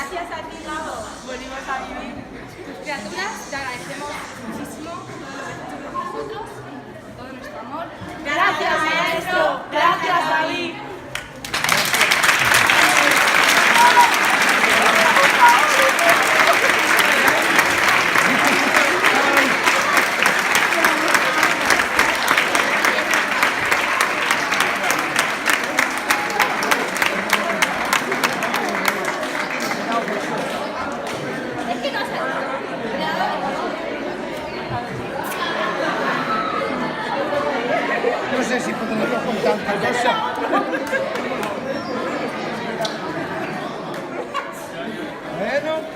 Gracias a ti, Gabo. Volvimos a vivir. Tus criaturas, te agradecemos muchísimo todo lo que has hecho por nosotros, todo nuestro amor. Gracias, maestro. Gracias, David. No sé si podemos con tanta cosa. Bueno.